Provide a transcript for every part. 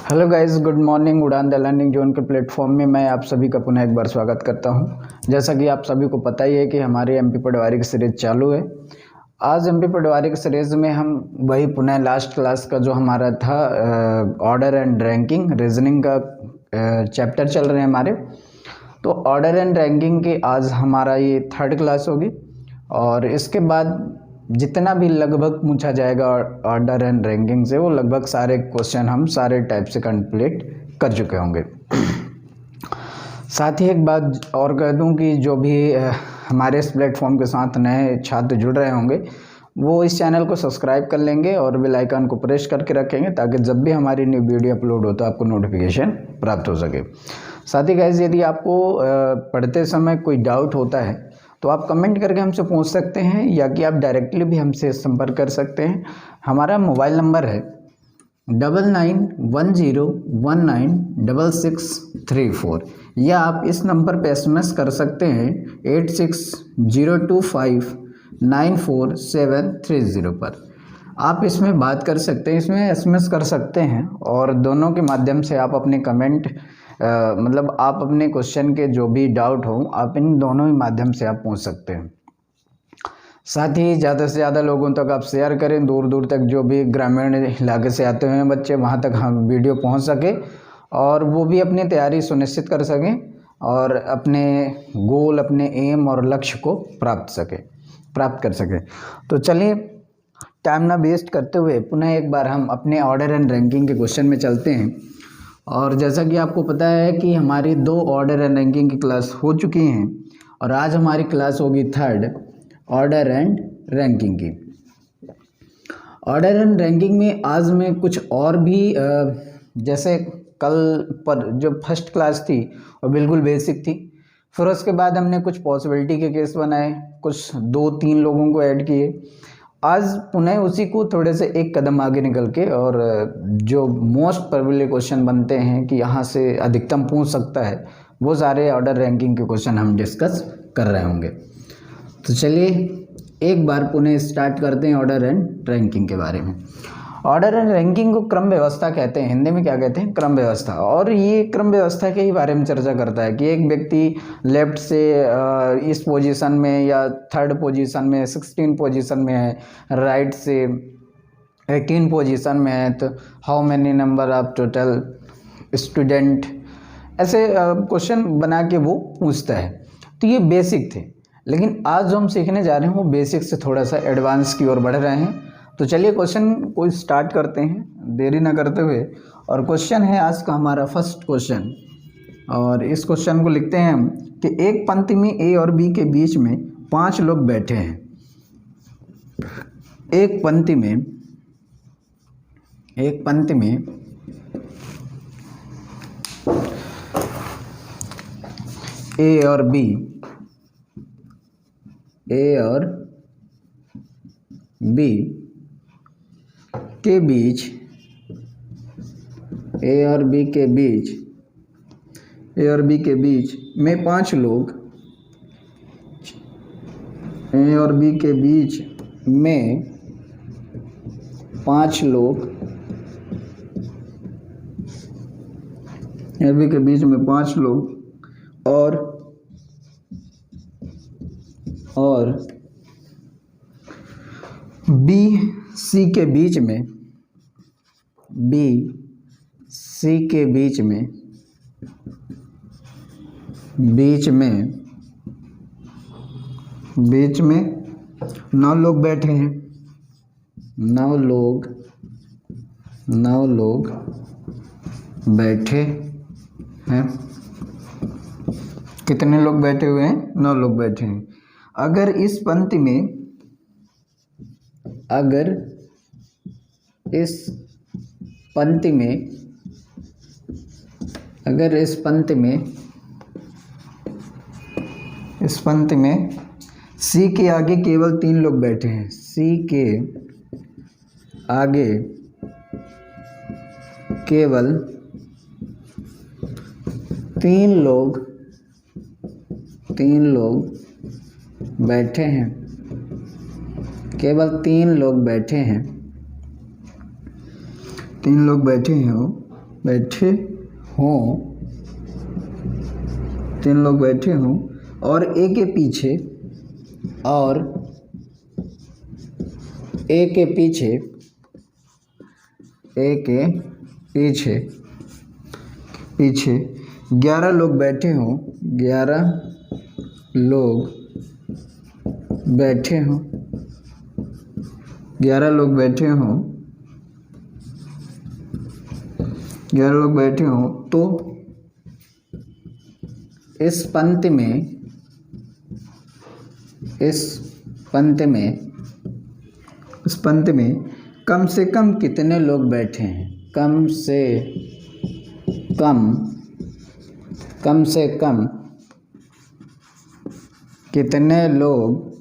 Hello guys, good morning. उड़ान the learning zone के platform में मैं आप सभी का पुनः एक बार स्वागत करता हूं। जैसा कि आप सभी को पता ही है कि हमारी एमपी पटवारी की सीरीज चालू है। आज एमपी पटवारी की सीरीज में हम वही पुनः लास्ट क्लास का जो हमारा था ऑर्डर एंड रैंकिंग रीजनिंग का चैप्टर चल रहे हैं हमारे। तो ऑर्डर एंड रैंकिंग की आज हमारा ये थर्ड क्लास होगी और इसके बाद जितना भी लगभग पूछा जाएगा ऑर्डर एंड रैंकिंग से वो लगभग सारे क्वेश्चन हम सारे टाइप से कंप्लीट कर चुके होंगे। साथ ही एक बात और कह दूं कि जो भी हमारे इस प्लेटफॉर्म के साथ नए छात्र जुड़ रहे होंगे वो इस चैनल को सब्सक्राइब कर लेंगे और बेल आइकन को प्रेस करके रखेंगे ताकि जब भी हमारी न्यू वीडियो अपलोड हो तो आपको नोटिफिकेशन प्राप्त हो सके। साथ ही गाइस, यदि आपको पढ़ते समय कोई डाउट होता है तो आप कमेंट करके हमसे पूछ सकते हैं या कि आप डायरेक्टली भी हमसे संपर्क कर सकते हैं। हमारा मोबाइल नंबर है 9910196634 या आप इस नंबर पे SMS कर सकते हैं 8602594730 पर। आप इसमें बात कर सकते हैं, इसमें SMS कर सकते हैं और दोनों के माध्यम से आप अपने कमेंट मतलब आप अपने क्वेश्चन के जो भी डाउट हो आप इन दोनों ही माध्यम से आप पूछ सकते हैं। साथ ही ज़्यादा से ज़्यादा लोगों तक आप शेयर करें, दूर दूर तक जो भी ग्रामीण इलाके से आते हुए बच्चे वहाँ तक हम वीडियो पहुँच सके और वो भी अपनी तैयारी सुनिश्चित कर सकें और अपने गोल, अपने एम और लक्ष्य को प्राप्त कर सकें। तो चलिए टाइम ना वेस्ट करते हुए पुनः एक बार हम अपने ऑर्डर एंड रैंकिंग के क्वेश्चन में चलते हैं। और जैसा कि आपको पता है कि हमारी 2 ऑर्डर एंड रैंकिंग की क्लास हो चुकी हैं और आज हमारी क्लास होगी थर्ड ऑर्डर एंड रैंकिंग की। ऑर्डर एंड रैंकिंग में आज मैं कुछ और भी जैसे कल पर जो फर्स्ट क्लास थी वो बिल्कुल बेसिक थी, फिर उसके बाद हमने कुछ पॉसिबिलिटी के केस बनाए, कुछ 2-3 लोगों को ऐड किए। आज पुनः उसी को थोड़े से एक कदम आगे निकल के और जो मोस्ट प्रोबेबली क्वेश्चन बनते हैं कि यहाँ से अधिकतम पूछ सकता है वो सारे ऑर्डर रैंकिंग के क्वेश्चन हम डिस्कस कर रहे होंगे। तो चलिए एक बार पुनः स्टार्ट करते हैं ऑर्डर एंड रैंकिंग के बारे में। ऑर्डर एंड रैंकिंग को क्रम व्यवस्था कहते हैं, हिंदी में क्या कहते हैं, क्रम व्यवस्था। और ये क्रम व्यवस्था के ही बारे में चर्चा करता है कि एक व्यक्ति लेफ्ट से इस पोजीशन में या थर्ड पोजीशन में 16 पोजीशन में है, राइट से 18 पोजीशन में है, तो how many number of total student, ऐसे क्वेश्चन बना के वो पूछता है। तो ये बेसिक थे, लेकिन आज जो हम सीखने जा रहे हैं वो बेसिक से थोड़ा सा एडवांस की ओर बढ़ रहे हैं। तो चलिए क्वेश्चन को स्टार्ट करते हैं देरी ना करते हुए। और क्वेश्चन है आज का हमारा फर्स्ट क्वेश्चन और इस क्वेश्चन को लिखते हैं हम कि एक पंक्ति में ए और बी के बीच में 5 लोग बैठे हैं। एक पंक्ति में ए और बी के बीच में 5 लोग और बी सी के बीच में 9 लोग बैठे हैं। 9 लोग बैठे हैं। कितने लोग बैठे हुए हैं? 9 लोग बैठे हैं। अगर इस पंक्ति में सी के आगे केवल 3 लोग बैठे हैं। सी के आगे केवल 3 लोग बैठे हैं, केवल 3 लोग बैठे हैं, 3 लोग बैठे हैं बैठे हों, 3 लोग बैठे हों और ए के पीछे पीछे 11 लोग बैठे हों, 11 लोग बैठे हों, 11 लोग बैठे हों, 11 लोग बैठे हों, तो इस पंक्ति में कम से कम कितने लोग बैठे हैं? कम से कम कितने लोग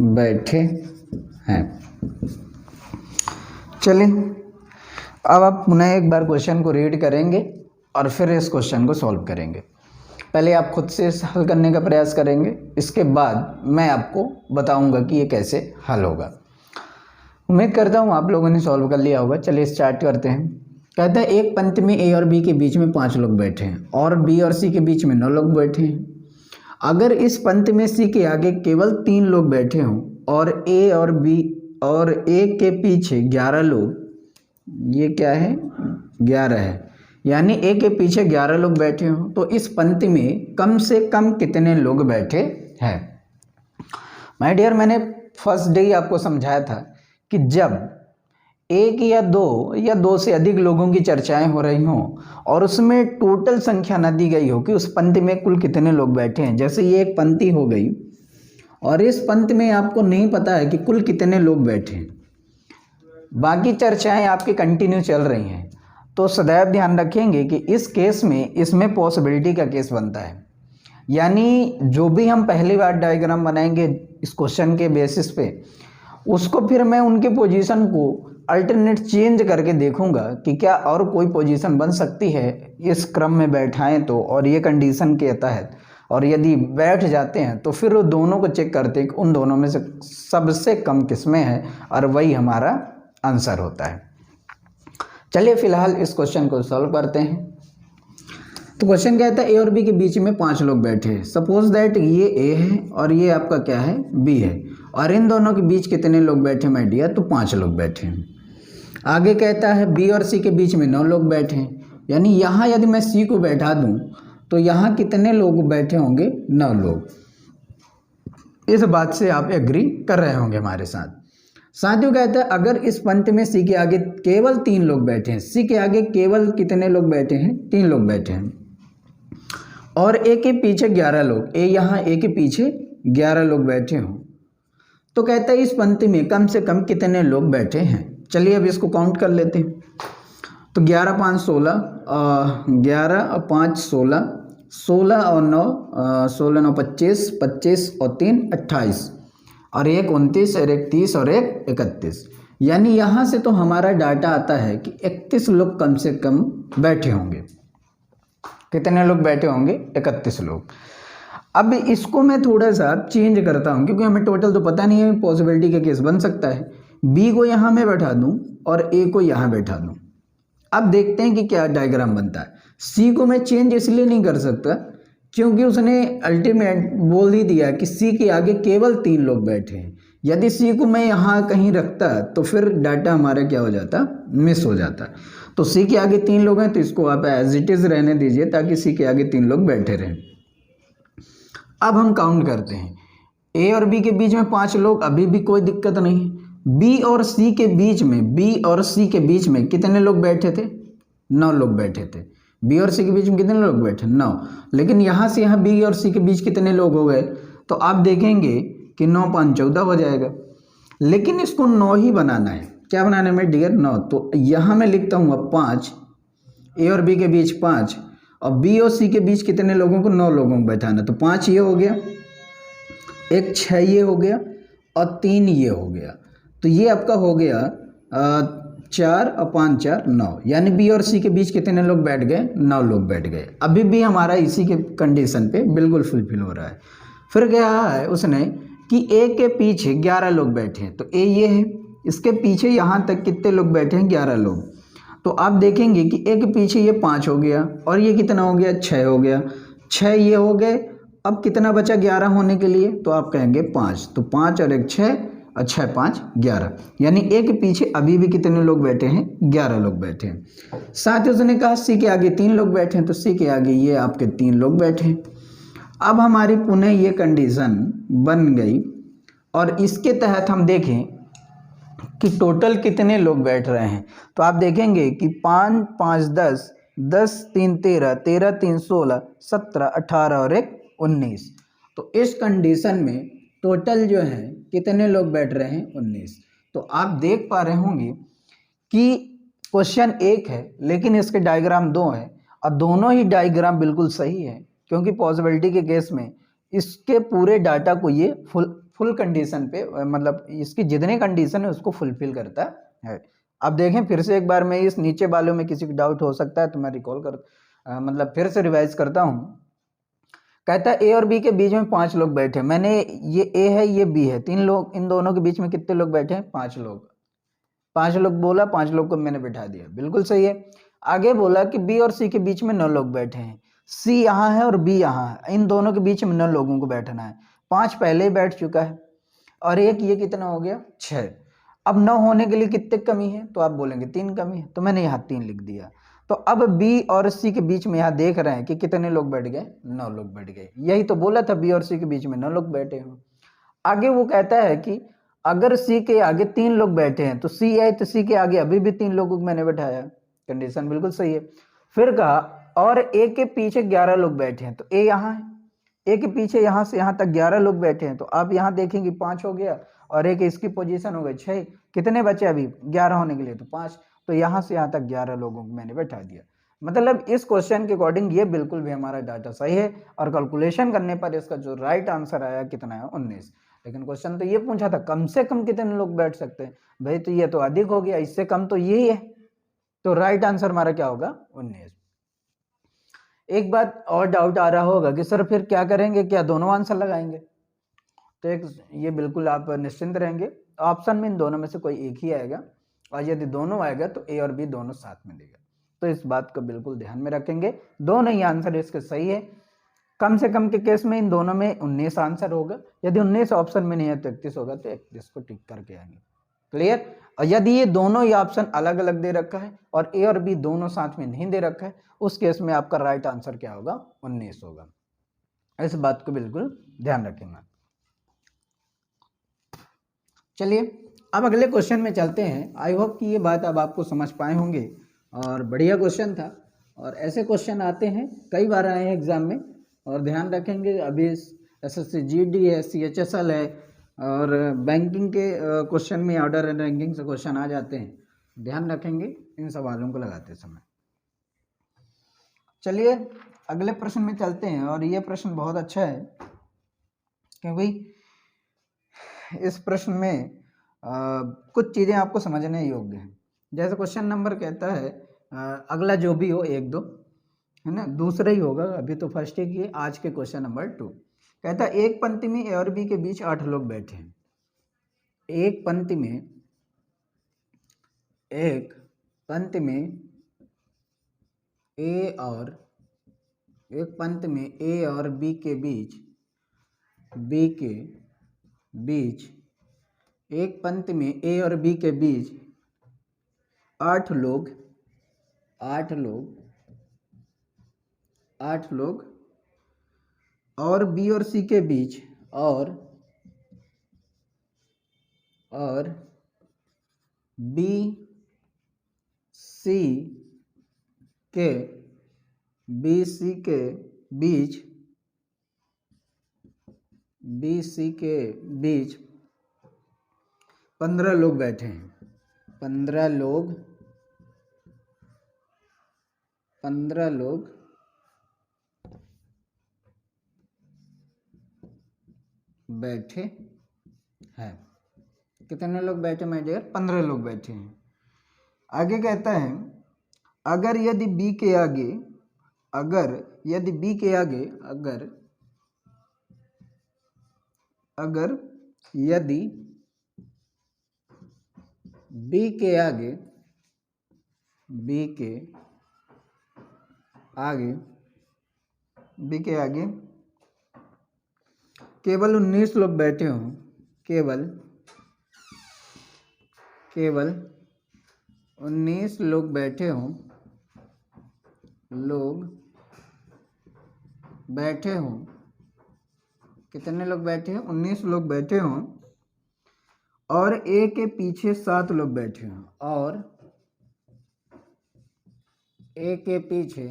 बैठे हैं? चलिए अब आप पुनः एक बार क्वेश्चन को रीड करेंगे और फिर इस क्वेश्चन को सॉल्व करेंगे। पहले आप खुद से हल करने का प्रयास करेंगे, इसके बाद मैं आपको बताऊंगा कि ये कैसे हल होगा। उम्मीद करता हूँ आप लोगों ने सॉल्व कर लिया होगा। चलिए स्टार्ट करते हैं। कहता है एक पंक्ति में ए और बी के बीच में 5 लोग बैठे हैं और बी और सी के बीच में 9 लोग बैठे हैं। अगर इस पंक्ति में सी के आगे केवल 3 लोग बैठे हों और ए और बी और ए के पीछे 11 लोग, ये क्या है 11 है, यानी ए के पीछे 11 लोग बैठे हों, तो इस पंक्ति में कम से कम कितने लोग बैठे हैं? माय डियर, मैंने फर्स्ट डे ही आपको समझाया था कि जब एक या दो से अधिक लोगों की चर्चाएं हो रही हों और उसमें टोटल संख्या न दी गई हो कि उस पंक्ति में कुल कितने लोग बैठे हैं, जैसे ये एक पंक्ति हो गई और इस पंक्ति में आपको नहीं पता है कि कुल कितने लोग बैठे हैं, बाकी चर्चाएं आपकी कंटिन्यू चल रही हैं, तो सदैव ध्यान रखेंगे कि इस केस में इसमें पॉसिबिलिटी का केस बनता है। यानी जो भी हम पहली बार डायग्राम बनाएंगे इस क्वेश्चन के बेसिस पे, उसको फिर मैं उनके पोजीशन को अल्टरनेट चेंज करके देखूंगा कि क्या और कोई पोजीशन बन सकती है इस क्रम में बैठाएं तो, और ये कंडीशन के तहत, और यदि बैठ जाते हैं तो फिर वो दोनों को चेक करते हैं कि उन दोनों में से सबसे कम किसमें है, और वही हमारा आंसर होता है। चलिए फिलहाल इस क्वेश्चन को सॉल्व करते हैं। तो क्वेश्चन कहता है ए और बी के बीच में 5 लोग बैठे हैं। सपोज दैट ये ए है और ये आपका क्या है बी है, और इन दोनों के बीच कितने लोग बैठे माय डियर? तो 5 लोग बैठे हैं। आगे कहता है बी और सी के बीच में 9 लोग बैठे हैं, यानी यहाँ यदि मैं सी को बैठा दूँ तो यहाँ कितने लोग बैठे होंगे? 9 लोग। इस बात से आप एग्री कर रहे होंगे हमारे साथ। साथियों कहता है अगर इस पंक्ति में सी के आगे केवल 3 लोग बैठे हैं, सी के आगे केवल कितने लोग बैठे हैं? 3 लोग बैठे हैं, और ए के पीछे 11 लोग, ए यहाँ ए के पीछे 11 लोग बैठे हों, तो कहता है इस पंक्ति में कम से कम कितने लोग बैठे हैं? चलिए अब इसको काउंट कर लेते हैं। तो 11 5 16, 11 और 5 16, 16 और 9 16 9 25, 25 और 3 28, और एक 29 और एक 30 और एक 31, यानी यहाँ से तो हमारा डाटा आता है कि 31 लोग कम से कम बैठे होंगे। कितने लोग बैठे होंगे? 31 लोग। अब इसको मैं थोड़ा सा चेंज करता हूँ क्योंकि हमें टोटल तो पता नहीं है, पॉसिबिलिटी का केस बन सकता है। बी को यहाँ मैं बैठा दूँ और ए को यहाँ बैठा दूँ। अब देखते हैं कि क्या डायग्राम बनता है। सी को मैं चेंज इसलिए नहीं कर सकता क्योंकि उसने अल्टीमेट बोल ही दिया कि सी के आगे केवल 3 लोग बैठे हैं। यदि सी को मैं यहाँ कहीं रखता तो फिर डाटा हमारा क्या हो जाता? मिस हो जाता। तो सी के आगे 3 लोग हैं तो इसको आप एज इट इज़ रहने दीजिए ताकि सी के आगे 3 लोग बैठे रहें। अब हम काउंट करते हैं। ए और बी के बीच में 5 लोग, अभी भी कोई दिक्कत नहीं। बी और सी के बीच में कितने लोग बैठे थे? 9 लोग बैठे थे। बी और सी के बीच में कितने लोग बैठे? 9। लेकिन यहाँ से यहाँ बी और सी के बीच कितने लोग हो गए? तो आप देखेंगे कि 9 5 14 हो जाएगा। लेकिन इसको 9 ही बनाना है। क्या बनाना है मेरे डियर? 9। तो यहाँ मैं लिखता हूँ अब 5, ए और बी के बीच 5, और बी और सी के बीच कितने लोगों को? 9 लोगों को बैठाना। तो 5 ये हो गया, एक 6 ये हो गया, और 3 ये हो गया। तो ये आपका हो गया 4 और 5 4 9, यानी बी और सी के बीच कितने लोग बैठ गए? 9 लोग बैठ गए। अभी भी हमारा इसी के कंडीशन पे बिल्कुल फुलफिल हो रहा है। फिर क्या है उसने कि ए के पीछे 11 लोग बैठे हैं, तो ए ये है, इसके पीछे यहाँ तक कितने लोग बैठे हैं, 11 लोग। तो आप देखेंगे कि ए के पीछे ये 5 हो गया और ये कितना हो गया, 6 हो गया, 6 ये हो गए। अब कितना बचा 11 होने के लिए, तो आप कहेंगे 5, तो 5 और 1 6 और 6 5 11, यानी ए के पीछे अभी भी कितने लोग बैठे हैं, 11 लोग बैठे हैं। साथ ही उसने कहा सी के आगे 3 लोग बैठे हैं, तो सी के आगे ये आपके 3 लोग बैठे हैं। अब हमारी पुनः ये कंडीशन बन गई और इसके तहत हम देखें कि टोटल कितने लोग बैठ रहे हैं, तो आप देखेंगे कि 5 5 10, 10 3 13, 13 3 16, 17 18 और 1 19। तो इस कंडीशन में टोटल जो है कितने लोग बैठ रहे हैं, 19। तो आप देख पा रहे होंगे कि क्वेश्चन एक है लेकिन इसके डायग्राम 2 है और दोनों ही डायग्राम बिल्कुल सही है, क्योंकि पॉसिबिलिटी के केस में इसके पूरे डाटा को ये फुल कंडीशन पे, मतलब इसकी जितने कंडीशन है उसको फुलफिल करता है। अब देखें फिर से एक बार, मैं इस नीचे वालों में किसी को डाउट हो सकता है तो मैं रिकॉल मतलब फिर से रिवाइज करता हूँ। कहता है ए और बी के बीच में 5 लोग बैठे, मैंने ये ए है ये बी है, 3 लोग, इन दोनों के बीच में कितने लोग बैठे हैं, 5 लोग। 5 लोग बोला, 5 लोग को मैंने बैठा दिया, बिल्कुल सही है। आगे बोला कि बी और सी के बीच में 9 लोग बैठे हैं, सी यहाँ है और बी यहाँ है, इन दोनों के बीच में 9 लोगों को बैठना है। 5 पहले ही बैठ चुका है और एक ये कितना हो गया, 6। अब 9 होने के लिए कितने कमी है, तो आप बोलेंगे 3 कमी है, तो मैंने यहाँ 3 लिख दिया। तो अब बी और सी के बीच में यहाँ देख रहे हैं कि कितने लोग बैठ गए, 9 लोग बैठ गए। यही तो बोला था, बी और सी के बीच में 9 लोग बैठे हों। आगे वो कहता है कि अगर सी के आगे 3 लोग बैठे हैं तो सी है, तो सी के आगे अभी भी 3 लोगों को मैंने बैठाया, कंडीशन बिल्कुल सही है। फिर कहा और ए के पीछे 11 लोग बैठे हैं, तो ए यहाँ है, ए के पीछे यहाँ से यहाँ तक 11 लोग बैठे हैं, तो आप यहाँ देखेंगे 5 हो गया और एक इसकी पोजीशन हो गई 6, कितने बचे अभी 11 होने के लिए, तो 5, तो यहाँ से यहाँ तक 11 लोगों को मैंने बैठा दिया। मतलब इस क्वेश्चन के अकॉर्डिंग ये बिल्कुल भी हमारा डाटा सही है और कैलकुलेशन करने पर इसका जो राइट आंसर आया कितना है, 19। लेकिन क्वेश्चन तो ये पूछा था कम से कम कितने लोग बैठ सकते हैं, भाई तो ये तो अधिक हो गया, इससे कम तो यही है, तो राइट आंसर हमारा क्या होगा, 19। एक बात और डाउट आ रहा होगा कि सर फिर क्या करेंगे, क्या दोनों आंसर लगाएंगे, तो एक ये बिल्कुल आप निश्चिंत रहेंगे, ऑप्शन में इन दोनों में से कोई एक ही आएगा और यदि दोनों आएगा तो ए और बी दोनों साथ में देगा। तो इस बात को बिल्कुल ध्यान में रखेंगे, दोनों ही आंसर इसके सही है। कम से कम के केस में इन दोनों में 19 आंसर होगा, यदि 19 ऑप्शन में नहीं है तो 31 होगा, तो 31 को टिक करके आएंगे। क्लियर। और यदि ये दोनों ही ऑप्शन अलग अलग दे रखा है और ए और बी दोनों साथ में नहीं दे रखा है, उस केस में आपका राइट आंसर क्या होगा, 19 होगा। इस बात को बिल्कुल ध्यान रखेंगे। चलिए अब अगले क्वेश्चन में चलते हैं। आई होप कि ये बात अब आपको समझ पाए होंगे और बढ़िया क्वेश्चन था, और ऐसे क्वेश्चन आते हैं, कई बार आए हैं एग्जाम में, और ध्यान रखेंगे अभी एसएससी जीडी है, सीएचएसएल है और बैंकिंग के क्वेश्चन में ऑर्डर एंड रैंकिंग से क्वेश्चन आ जाते हैं, ध्यान रखेंगे इन सवालों को लगाते समय। चलिए अगले प्रश्न में चलते हैं, और ये प्रश्न बहुत अच्छा है क्योंकि इस प्रश्न में कुछ चीज़ें आपको समझने योग्य हैं। जैसे क्वेश्चन नंबर कहता है, अगला जो भी हो 1 2 है ना, दूसरा ही होगा, अभी तो फर्स्ट ही किए। आज के क्वेश्चन नंबर 2 कहता है एक पंक्ति में ए और बी के बीच 8 लोग बैठे हैं। एक पंक्ति में ए और बी के बीच एक पंक्ति में ए और बी के बीच 8 लोग और बी और सी के बीच बी सी के बीच 15 लोग बैठे हैं। 15 लोग बैठे हैं। कितने लोग बैठे माय डियर, 15 लोग बैठे हैं। आगे कहता है अगर यदि बी के आगे अगर यदि बी के आगे केवल 19 लोग बैठे हों, केवल 19 लोग बैठे हों, कितने लोग बैठे हैं? 19 लोग बैठे हों और ए के पीछे 7 लोग बैठे हों, और ए के पीछे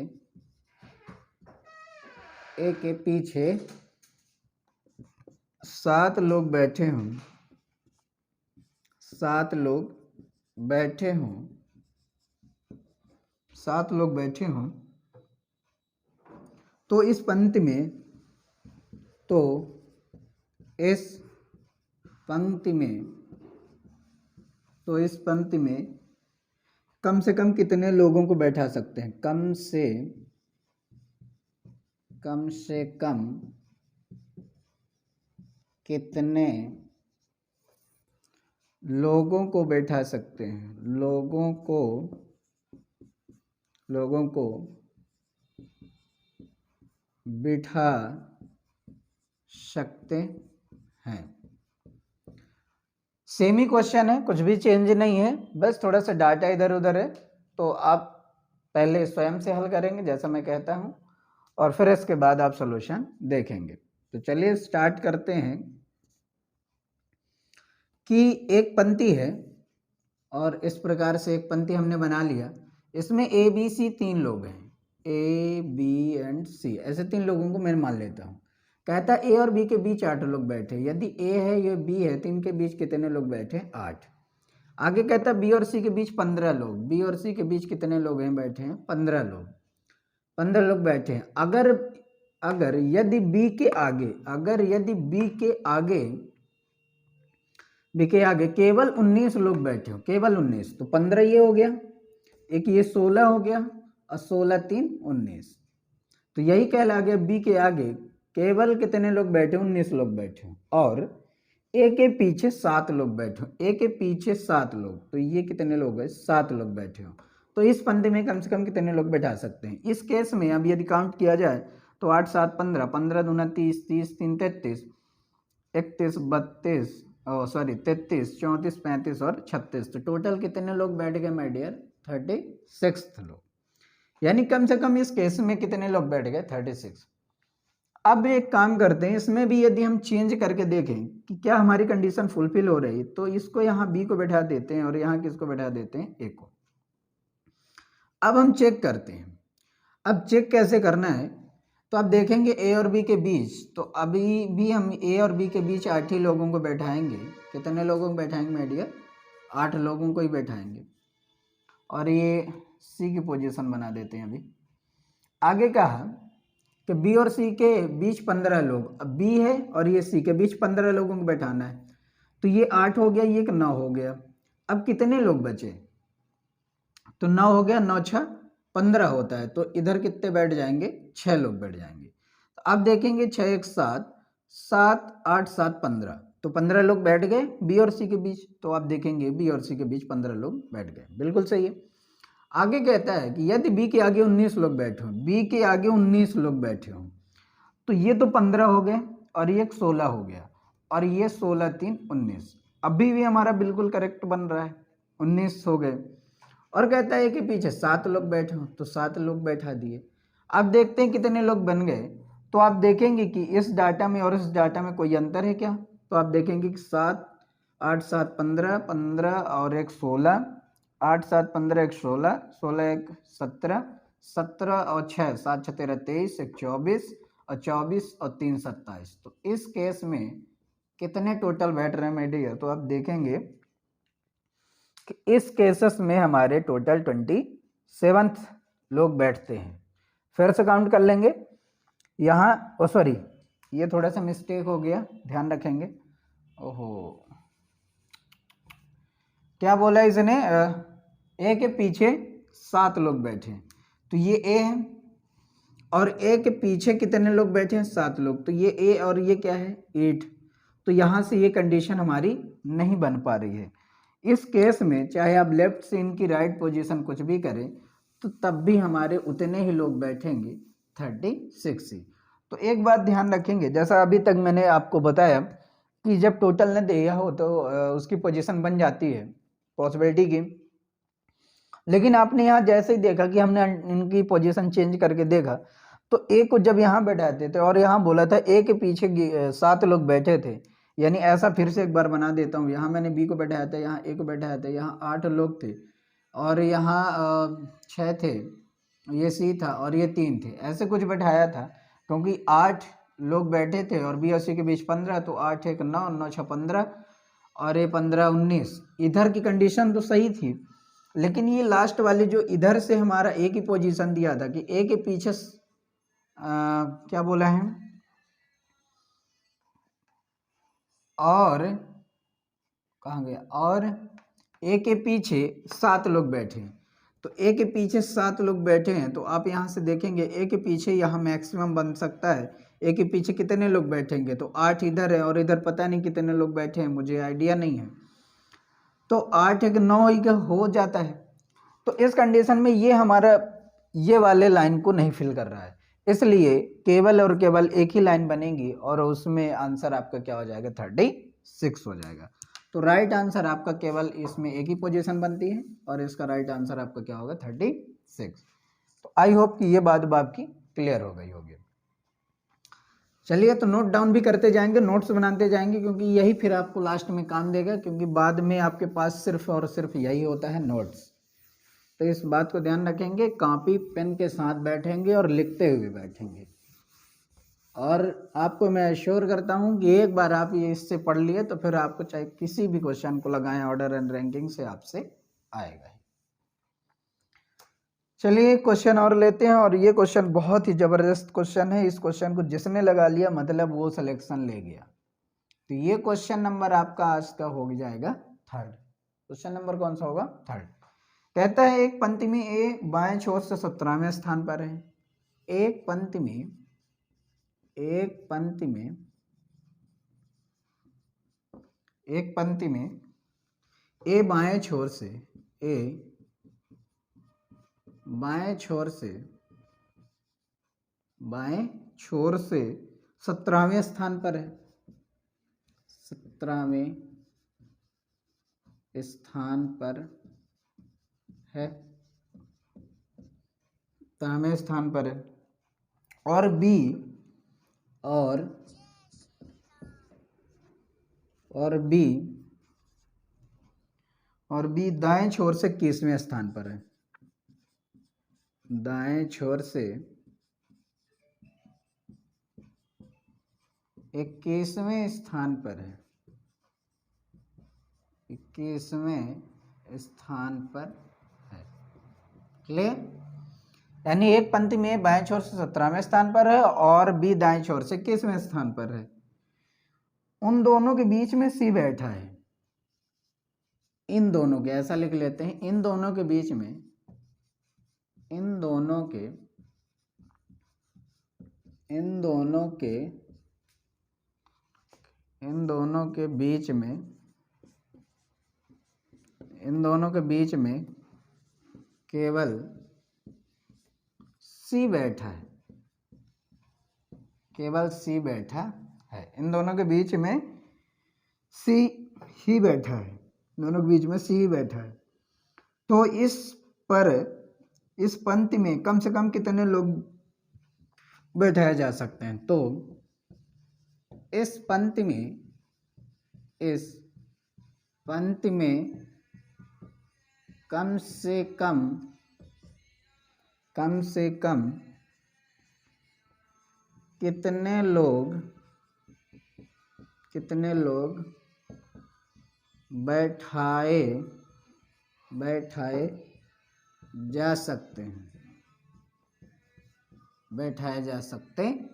7 लोग बैठे हों, 7 लोग बैठे हों, तो इस पंक्ति में कम से कम कितने लोगों को बैठा सकते हैं? कम से कम कितने लोगों को बैठा सकते हैं? लोगों को बिठा सकते हैं। सेम ही क्वेश्चन है, कुछ भी चेंज नहीं है, बस थोड़ा सा डाटा इधर उधर है, तो आप पहले स्वयं से हल करेंगे जैसा मैं कहता हूं, और फिर इसके बाद आप सॉल्यूशन देखेंगे। तो चलिए स्टार्ट करते हैं कि एक पंक्ति है और इस प्रकार से एक पंक्ति हमने बना लिया। इसमें ए बी सी 3 लोग हैं, ए बी एंड सी, ऐसे 3 लोगों को मैं मान लेता हूँ। कहता है ए और बी के बीच 8 लोग बैठे। यदि ए है ये बी है तो इनके बीच कितने लोग बैठे? 8। आगे कहता है बी और सी के बीच 15 लोग। बी और सी के बीच कितने लोग हैं? बैठे हैं 15 लोग। 15 लोग बैठे हैं। अगर यदि बी के आगे केवल 19 लोग बैठे हो, केवल 19, तो 15 ये हो गया, एक ये 16 हो गया, और 16 3 19, तो यही कहला गया बी के आगे केवल कितने लोग बैठे? 19 लोग बैठे हो, और ए के पीछे 7 लोग बैठे हो। ए के पीछे 7 लोग, तो ये कितने लोग हैं? 7 लोग बैठे हो। तो इस पंक्ति में कम से कम कितने लोग बैठा सकते हैं? इस केस में अब यदि काउंट किया जाए तो 8 7 15, 15 दूना 30, 30 3 33, 31 32, 33, 34, 35 और 36, तो टोटल कितने लोग बैठ गए माय डियर? 36 लोग। यानी कम से कम इस केस में कितने लोग बैठ गए? 36। अब एक काम करते हैं, इसमें भी यदि हम चेंज करके देखें कि क्या हमारी कंडीशन फुलफिल हो रही, तो इसको यहाँ बी को बैठा देते हैं और यहाँ किसको बैठा देते हैं? ए को। अब हम चेक करते हैं। अब चेक कैसे करना है, तो आप देखेंगे ए और बी के बीच, तो अभी भी हम ए और बी के बीच 8 ही लोगों को बैठाएंगे। कितने लोगों को बैठाएंगे माय डियर? 8 लोगों को ही बैठाएंगे, और ये सी की पोजीशन बना देते हैं। अभी आगे कहा कि बी और सी के बीच 15 लोग। अब बी है और ये सी के बीच 15 लोगों को बैठाना है, तो ये 8 हो गया, ये 9 हो गया। अब कितने लोग बचे? तो 9 हो गया, 9 6 15 होता है, तो इधर कितने बैठ जाएंगे? 6 लोग बैठ जाएंगे। तो आप देखेंगे 6 1 7, 7 8 7 15, तो 15 लोग बैठ गए बी और सी के बीच। तो आप देखेंगे बी और सी के बीच 15 लोग बैठ गए, बिल्कुल सही है। आगे कहता है कि यदि बी के आगे 19 लोग बैठे हों, बी के आगे 19 लोग बैठे हों, तो ये तो 15 हो गए और ये 16 हो गया, और ये 16 3 19, अभी भी हमारा बिल्कुल करेक्ट बन रहा है, 19 हो गए। और कहता है कि पीछे 7 लोग बैठे हो, तो 7 लोग बैठा दिए। अब देखते हैं कितने लोग बन गए। तो आप देखेंगे कि इस डाटा में और इस डाटा में कोई अंतर है क्या? तो आप देखेंगे कि 7 8 7 15, 15 और एक 16, 8 7 15 एक 16, 16 एक 17, 17 और 6 7 6 13 23, एक 24, और 24 और 3 27। तो इस केस में कितने टोटल बैठ रहे हैं माय डियर? तो आप देखेंगे कि इस केसेस में हमारे टोटल 27 लोग बैठते हैं। फिर से काउंट कर लेंगे। यहाँ सॉरी, ये थोड़ा सा मिस्टेक हो गया, ध्यान रखेंगे। ओहो, क्या बोला इसने? ए के पीछे 7 लोग बैठे, तो ये ए है, और ए के पीछे कितने लोग बैठे हैं? 7 लोग, तो ये ए और ये क्या है? 8। तो यहाँ से ये कंडीशन हमारी नहीं बन पा रही है। इस केस में चाहे आप लेफ्ट से इनकी राइट पोजीशन कुछ भी करें तो तब भी हमारे उतने ही लोग बैठेंगे 36 ही। तो एक बात ध्यान रखेंगे, जैसा अभी तक मैंने आपको बताया कि जब टोटल न दिया हो तो उसकी पोजीशन बन जाती है पॉसिबिलिटी की, लेकिन आपने यहाँ जैसे ही देखा कि हमने इनकी पोजीशन चेंज करके देखा तो ए को जब यहाँ बैठाते थे और यहाँ बोला था ए के पीछे 7 लोग बैठे थे, यानी ऐसा फिर से एक बार बना देता हूँ। यहाँ मैंने बी को बैठाया था, यहाँ ए को बैठाया था, यहाँ 8 लोग थे और यहाँ 6 थे, ये सी था और ये 3 थे, ऐसे कुछ बैठाया था क्योंकि 8 लोग बैठे थे और बी और सी के बीच 15, तो 8 1 9, 9 6 15 और ये 15 19। इधर की कंडीशन तो सही थी, लेकिन ये लास्ट वाली जो इधर से हमारा ए की पोजीशन दिया था कि ए के पीछे क्या बोला है, और कहाँ गया, और ए के पीछे 7 लोग बैठे हैं। तो ए के पीछे 7 लोग बैठे हैं तो आप यहाँ से देखेंगे ए के पीछे यहाँ मैक्सिमम बन सकता है। ए के पीछे कितने लोग बैठेंगे, तो 8 इधर है और इधर पता नहीं कितने लोग बैठे हैं, मुझे आइडिया नहीं है। तो 8 1 9 ही हो जाता है। तो इस कंडीशन में ये हमारा ये वाले लाइन को नहीं फिल कर रहा है, इसलिए केवल और केवल एक ही लाइन बनेगी और उसमें आंसर आपका क्या हो जाएगा, 36 हो जाएगा। तो राइट आंसर आपका केवल इसमें एक ही पोजीशन बनती है और इसका राइट आंसर आपका क्या होगा, 36। तो आई होप कि ये बात आपकी क्लियर हो गई होगी। चलिए, तो नोट डाउन भी करते जाएंगे, नोट्स बनाते जाएंगे, क्योंकि यही फिर आपको लास्ट में काम देगा, क्योंकि बाद में आपके पास सिर्फ और सिर्फ यही होता है, नोट्स। तो इस बात को ध्यान रखेंगे, कॉपी पेन के साथ बैठेंगे और लिखते हुए बैठेंगे। और आपको मैं एश्योर करता हूं कि एक बार आप ये इससे पढ़ लिए तो फिर आपको चाहे किसी भी क्वेश्चन को लगाएं ऑर्डर एंड रैंकिंग से, आपसे आएगा। चलिए क्वेश्चन और लेते हैं, और ये क्वेश्चन बहुत ही ज़बरदस्त क्वेश्चन है। इस क्वेश्चन को जिसने लगा लिया मतलब वो सिलेक्शन ले गया। तो ये क्वेश्चन नंबर आपका आज का हो जाएगा 3rd। क्वेश्चन नंबर कौन सा होगा, 3rd। कहता है एक पंक्ति में ए बाएं छोर से 17वें स्थान पर है। एक पंक्ति में ए बाएं छोर से 17वें स्थान पर है। 17वें स्थान पर है, 17वें स्थान पर है। और बी दाएं छोर से 21वें स्थान पर है। दाएं छोर से 21वें स्थान पर है। 21वें स्थान पर है। क्लियर? यानी एक पंक्ति में बाएं छोर से 17वें स्थान पर है और बी दाएं छोर से 21वें स्थान पर है। उन दोनों के बीच में सी बैठा है। इन दोनों के, ऐसा लिख लेते हैं, इन दोनों के बीच में, इन दोनों के बीच में केवल सी बैठा है। केवल सी बैठा है। इन दोनों के बीच में सी ही बैठा है। दोनों के बीच में सी ही बैठा है। तो इस पंक्ति में कम से कम कितने लोग बैठाया जा सकते हैं? तो इस पंक्ति में कम से कम कितने लोग बैठाए जा सकते हैं।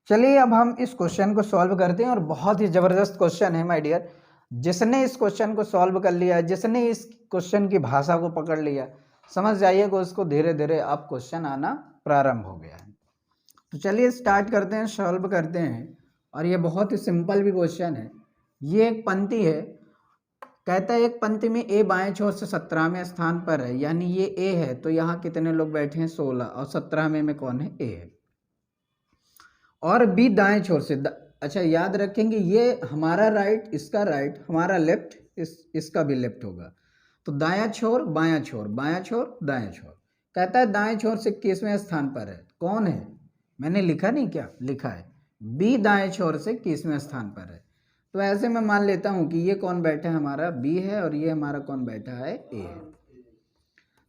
चलिए अब हम इस क्वेश्चन को सॉल्व करते हैं, और बहुत ही ज़बरदस्त क्वेश्चन है माय डियर। जिसने इस क्वेश्चन को सॉल्व कर लिया, जिसने इस क्वेश्चन की भाषा को पकड़ लिया, समझ जाइए कि उसको धीरे धीरे अब क्वेश्चन आना प्रारंभ हो गया है। तो चलिए स्टार्ट करते हैं, सॉल्व करते हैं। और ये बहुत ही सिंपल भी क्वेश्चन है। ये एक पंक्ति है, कहता है एक पंक्ति में ए बाएं छोर से 17वें स्थान पर है, यानी ये ए है तो यहाँ कितने लोग बैठे हैं 16, और 17वें में कौन है, ए है। और बी दाएं छोर से अच्छा याद रखेंगे ये हमारा राइट, इसका राइट, हमारा लेफ्ट, इसका भी लेफ्ट होगा। तो दायां छोर बायां छोर, बायां छोर दायां छोर। कहता है दाएं छोर से 21वें स्थान पर है, कौन है, मैंने लिखा नहीं क्या, लिखा है बी दाएं छोर से 21वें स्थान पर है। तो ऐसे मैं मान लेता हूं कि ये कौन बैठा है, हमारा बी है, और ये हमारा कौन बैठा है, ए है।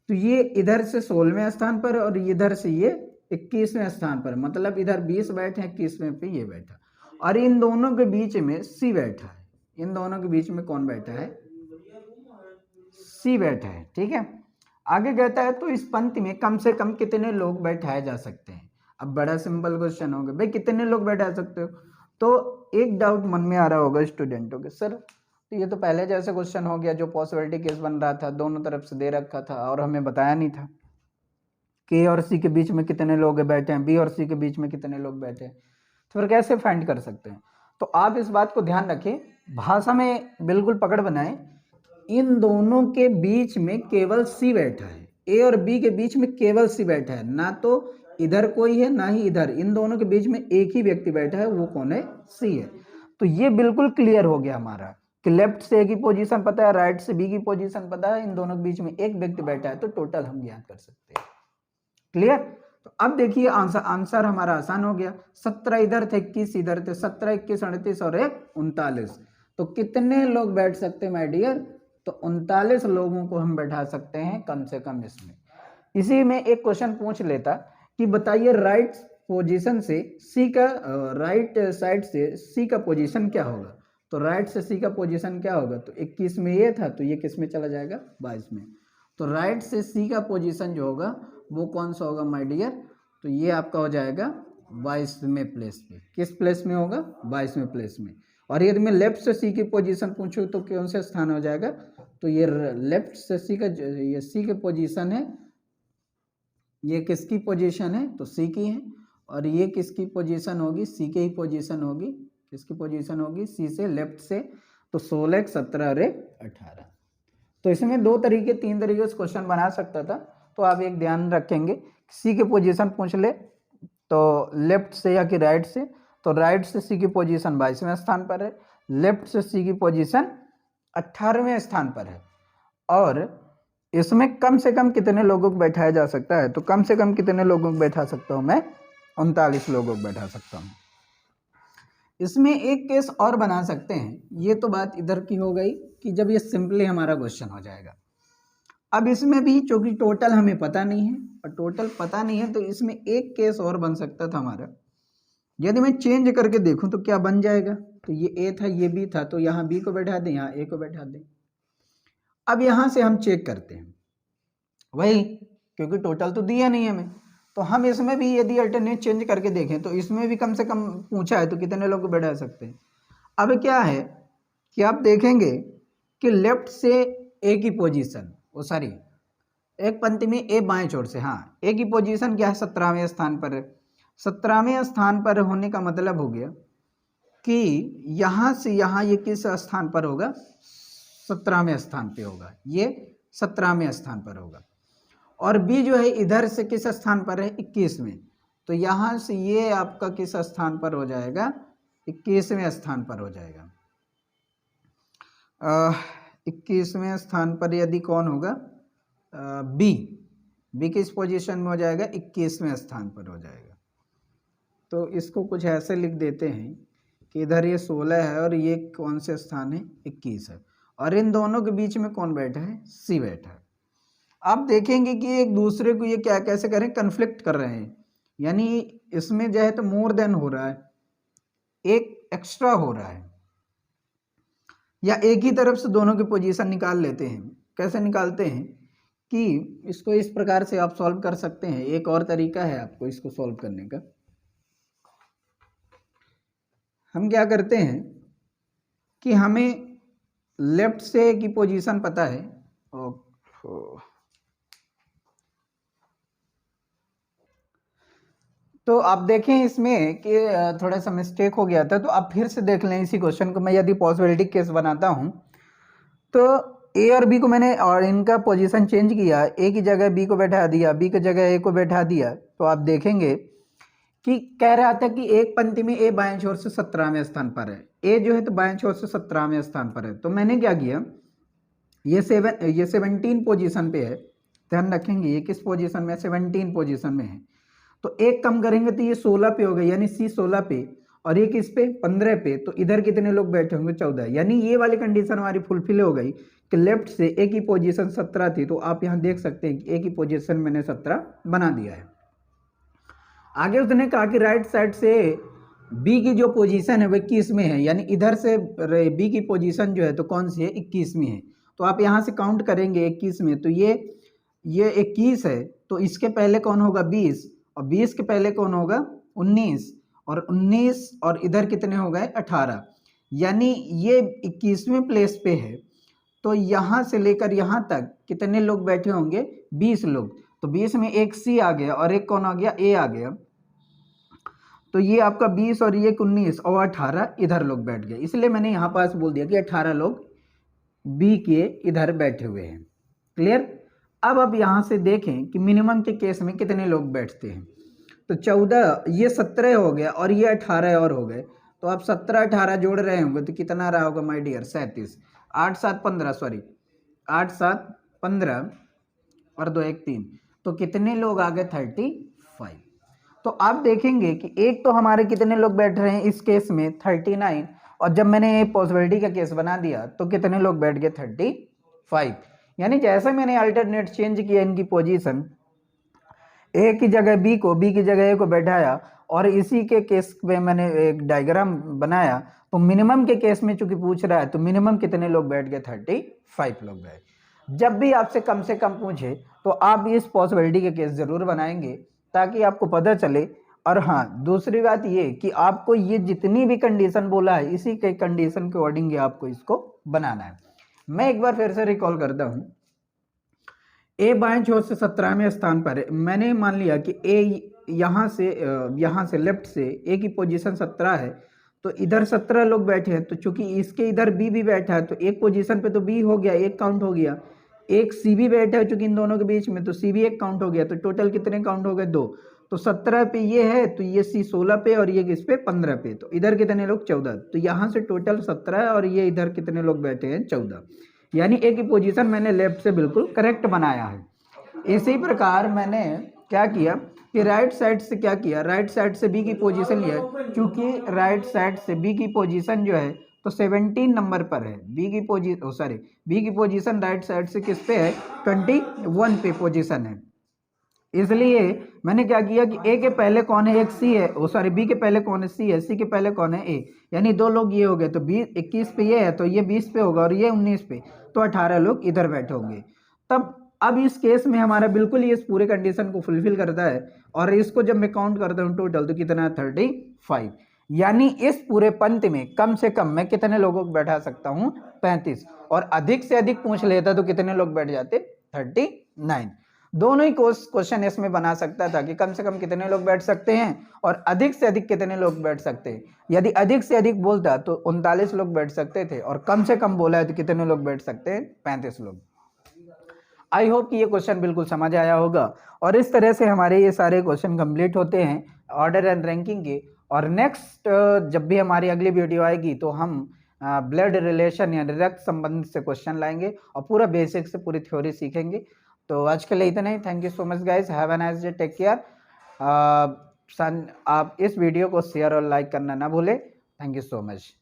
तो ये इधर से 16वें स्थान पर और इधर से ये 21वें स्थान पर, मतलब इधर 20 बैठे हैं, 21वें पे ये बैठा, और इन दोनों के बीच में सी बैठा है। इन दोनों के बीच में कौन बैठा है, सी बैठा है। ठीक है, आगे कहता है तो इस पंक्ति में कम से कम कितने लोग बैठाए जा सकते हैं। अब बड़ा सिंपल क्वेश्चन होगा, भाई कितने लोग बैठा सकते हो। तो एक डाउट मन में आ रहा होगा स्टूडेंटों के, सर तो ये तो पहले जैसे क्वेश्चन हो गया जो पॉसिबिलिटी केस बन रहा था, दोनों तरफ से दे रखा था और हमें बताया नहीं था के और सी के बीच में कितने लोग बैठे हैं, बी और सी के बीच में कितने लोग बैठे हैं, तो फिर कैसे फाइंड कर सकते हैं। तो आप इस बात को ध्यान रखें, भाषा में बिल्कुल पकड़ बनाएं, इन दोनों के बीच में केवल सी बैठा है, ए और बी के बीच में केवल सी बैठा है, ना तो इधर कोई है ना ही इधर, इन दोनों के बीच में एक ही व्यक्ति बैठा है, वो कौन है, सी है। तो ये बिल्कुल क्लियर हो गया हमारा कि लेफ्ट से ए की पोजीशन पता है, राइट से बी की पोजीशन पता है, इन दोनों के बीच में एक व्यक्ति बैठा है, तो टोटल हम ज्ञात कर सकते हैं। क्लियर। तो अब देखिए आंसर हमारा आसान हो गया, 17 इधर थे, 21 इधर थे, 17 21 38 और 1 39। तो कितने लोग बैठ सकते हैं माय डियर, तो 39 लोगों को हम बैठा सकते हैं कम से कम इसमें। इसी में एक क्वेश्चन पूछ लेता कि बताइए राइट पोजीशन से सी का, राइट साइड से सी का पोजीशन क्या होगा। तो राइट से सी का पोजीशन क्या होगा, तो 21 में ये था तो ये किस में चला जाएगा, 22 में। तो राइट से सी का पोजीशन जो होगा वो कौन सा होगा माय डियर, तो ये आपका हो जाएगा 22वें प्लेस पे। किस प्लेस में होगा, 22वें प्लेस में। और यदि मैं लेफ्ट से सी की पोजीशन पूछूं तो कौन सा स्थान हो जाएगा, तो ये लेफ्ट से सी का, ये सी की पोजीशन है, ये किसकी पोजीशन है, तो सी की है, और ये किसकी पोजीशन होगी, सी की ही पोजीशन होगी। किसकी पोजीशन होगी, सी से लेफ्ट से। तो 16 17 और 18। तो इसमें 2 तरीके 3 तरीके से क्वेश्चन बना सकता था। तो आप एक ध्यान रखेंगे, सी की पोजीशन पूछ ले तो लेफ्ट से या कि राइट से, तो राइट से सी की पोजीशन 22वें स्थान पर है, लेफ्ट से सी की पोजीशन 18वें स्थान पर है। और इसमें कम से कम कितने लोगों को बैठाया जा सकता है, तो कम से कम कितने लोगों को बैठा सकता हूं मैं, 39 लोगों को बैठा सकता हूं। इसमें एक केस और बना सकते हैं, ये तो बात इधर की हो गई कि जब ये सिंपली हमारा क्वेश्चन हो जाएगा। अब इसमें भी चूंकि टोटल हमें पता नहीं है, और टोटल पता नहीं है तो इसमें एक केस और बन सकता था हमारा। यदि मैं चेंज करके देखूं तो क्या बन जाएगा, तो ये ए था ये बी था, तो यहाँ बी को बैठा दें, यहाँ ए को बैठा दें। अब यहाँ से हम चेक करते हैं वही, क्योंकि टोटल तो दिया नहीं हमें, तो हम इसमें भी यदि अल्टरनेट चेंज करके देखें तो इसमें भी कम से कम पूछा है तो कितने लोग बैठा सकते हैं। अब क्या है कि आप देखेंगे कि लेफ्ट से ए की पोजीशन, वो सॉरी एक पंक्ति में ए बाएं छोर से, हाँ ए की पोजीशन क्या है, 17वें स्थान पर है। 17वें स्थान पर होने का मतलब हो गया कि यहाँ से यहाँ ये किस स्थान पर होगा, 17वें स्थान पे होगा, ये 17वें स्थान पर होगा। और बी जो है इधर से किस स्थान पर है, 21वें। तो यहाँ से ये आपका किस स्थान पर हो जाएगा, 21वें स्थान पर हो जाएगा। 21वें स्थान पर यदि कौन होगा, बी, बी किस पोजीशन में हो जाएगा, 21वें स्थान पर हो जाएगा। तो इसको कुछ ऐसे लिख देते हैं कि इधर ये 16 है और ये कौन से स्थान है, 21 है, और इन दोनों के बीच में कौन बैठा है, सी बैठा है। आप देखेंगे कि एक दूसरे को ये क्या कैसे करें, कन्फ्लिक्ट कर रहे हैं, यानी इसमें जो है तो मोर देन हो रहा है, एक एक्स्ट्रा हो रहा है, या एक ही तरफ से दोनों की पोजीशन निकाल लेते हैं। कैसे निकालते हैं कि इसको इस प्रकार से आप सॉल्व कर सकते हैं। एक और तरीका है आपको इसको सॉल्व करने का। हम क्या करते हैं कि हमें लेफ्ट से की पोजीशन पता है, तो आप देखें इसमें कि थोड़ा सा मिस्टेक हो गया था, तो आप फिर से देख लें इसी क्वेश्चन को। मैं यदि पॉसिबिलिटी केस बनाता हूँ तो ए और बी को मैंने और इनका पोजीशन चेंज किया, ए की जगह बी को बैठा दिया, बी की जगह ए को बैठा दिया, तो आप देखेंगे कि कह रहा था कि एक पंक्ति में ए बाएं छोर से 17वें स्थान पर है, ए जो है तो बाएं छोर से 17वें स्थान पर है। तो मैंने क्या किया, ये 17 पोजीशन पे है, ध्यान रखेंगे ये किस पोजीशन में, 17 पोजीशन में है। तो एक कम करेंगे तो ये 16 पे हो गए, यानी सी 16 पे, और ये किस पे 15 पे, तो इधर कितने लोग बैठे होंगे 14, यानी ये वाली कंडीशन हमारी फुलफिल हो गई कि लेफ्ट से ए की पोजीशन 17 थी, तो आप यहाँ देख सकते हैं कि ए की पोजीशन मैंने 17 बना दिया है। आगे उसने कहा कि राइट साइड से बी की जो पोजीशन है वो 21 में है, यानी इधर से बी की पोजीशन जो है तो कौन सी है, 21 में है। तो आप यहाँ से काउंट करेंगे 21 में, तो ये 21 है, तो इसके पहले कौन होगा 20, और 20 के पहले कौन होगा 19, और 19 और इधर कितने हो गए 18, यानी ये 21वें प्लेस पे है। तो यहाँ से लेकर यहाँ तक कितने लोग बैठे होंगे 20 लोग, तो 20 में एक सी आ गया और एक कौन आ गया, ए आ गया। तो ये आपका 20 और ये 19 और 18 इधर लोग बैठ गए, इसलिए मैंने यहाँ पास बोल दिया कि 18 लोग बी के इधर बैठे हुए हैं। क्लियर। अब आप यहाँ से देखें कि मिनिमम के केस में कितने लोग बैठते हैं, तो 14, ये 17 हो गया और ये 18 और हो गए, तो आप 17 18 जोड़ रहे होंगे तो कितना रहा होगा माय डियर, 37, 8 7 15, सॉरी 8 7 15 और 2 1 3, तो कितने लोग आ गए 35। तो आप देखेंगे कि एक तो हमारे कितने लोग बैठ रहे हैं इस केस में 39, और जब मैंने पॉसिबिलिटी का केस बना दिया तो कितने लोग बैठ गए 35, यानी जैसे मैंने अल्टरनेट चेंज किया इनकी पोजीशन, ए की जगह बी को, बी की जगह ए को बैठाया, और इसी के केस में मैंने एक डायग्राम बनाया, तो मिनिमम के केस में चूंकि पूछ रहा है तो मिनिमम कितने लोग बैठ गए 35 लोग बैठ। जब भी आपसे कम पूछे तो आप इस पॉसिबिलिटी के केस जरूर बनाएंगे ताकि आपको पता चले। और हाँ, दूसरी बात ये कि आपको ये जितनी भी कंडीशन बोला है इसी के कंडीशन के अकॉर्डिंग आपको इसको बनाना है। मैं एक बार फिर से रिकॉल करता हूं, ए बाएं छोर से 17वें स्थान पर है। मैंने मान लिया कि ए यहाँ से लेफ्ट से ए की पोजीशन 17 है, तो इधर 17 लोग बैठे हैं, तो चूंकि इसके इधर बी भी बैठा है तो एक पोजीशन पे तो बी हो गया, एक काउंट हो गया, एक सी भी बैठा है चूंकि इन दोनों के बीच में, तो सी भी एक काउंट हो गया, तो टोटल कितने काउंट हो गए 2, तो 17 पे ये है, तो ये सी 16 पे और ये किस पे 15 पे, तो इधर कितने लोग 14, तो यहाँ से टोटल 17 और ये इधर कितने लोग बैठे हैं 14, यानी ए की पोजीशन मैंने लेफ्ट से बिल्कुल करेक्ट बनाया है। इसी प्रकार मैंने क्या किया कि राइट साइड से क्या किया, राइट साइड से बी की पोजीशन लिया, क्योंकि राइट साइड से बी की पोजीशन जो है तो 17 नंबर पर है, बी की पोजीशन राइट साइड से किस पे है 21 पे पोजीशन है। इसलिए मैंने क्या किया कि ए के पहले कौन है, एक सी है, बी के पहले कौन है सी है, सी के पहले कौन है ए, यानी 2 लोग ये हो गए, तो 21 पे ये है तो ये 20 पे होगा और ये 19 पे, तो 18 लोग इधर बैठे होंगे। तब अब इस केस में हमारा बिल्कुल ये इस पूरे कंडीशन को फुलफिल करता है, और इसको जब मैं काउंट करता हूँ टोटल तो कितना है 35, यानी इस पूरे पंक्ति में कम से कम मैं कितने लोगों को बैठा सकता हूँ 35, और अधिक से अधिक पूछ लेता तो कितने लोग बैठ जाते 39। दोनों ही क्वेश्चन इसमें बना सकता था कि कम से कम कितने लोग बैठ सकते हैं और अधिक से अधिक कितने लोग बैठ सकते हैं। यदि अधिक से अधिक बोलता तो 39 लोग बैठ सकते थे, और कम से कम बोला है तो कितने लोग बैठ सकते हैं 35 लोग। आई होप कि ये क्वेश्चन बिल्कुल समझ आया होगा, और इस तरह से हमारे ये सारे क्वेश्चन कंप्लीट होते हैं ऑर्डर एंड रैंकिंग के। और नेक्स्ट जब भी हमारी अगली वीडियो आएगी तो हम ब्लड रिलेशन या रक्त संबंध से क्वेश्चन लाएंगे और पूरा बेसिक से पूरी थ्योरी सीखेंगे। तो आज के लिए इतना ही। Thank you so much guys, have a nice day, take care. आप इस वीडियो को शेयर और लाइक करना ना भूलें। Thank you so much.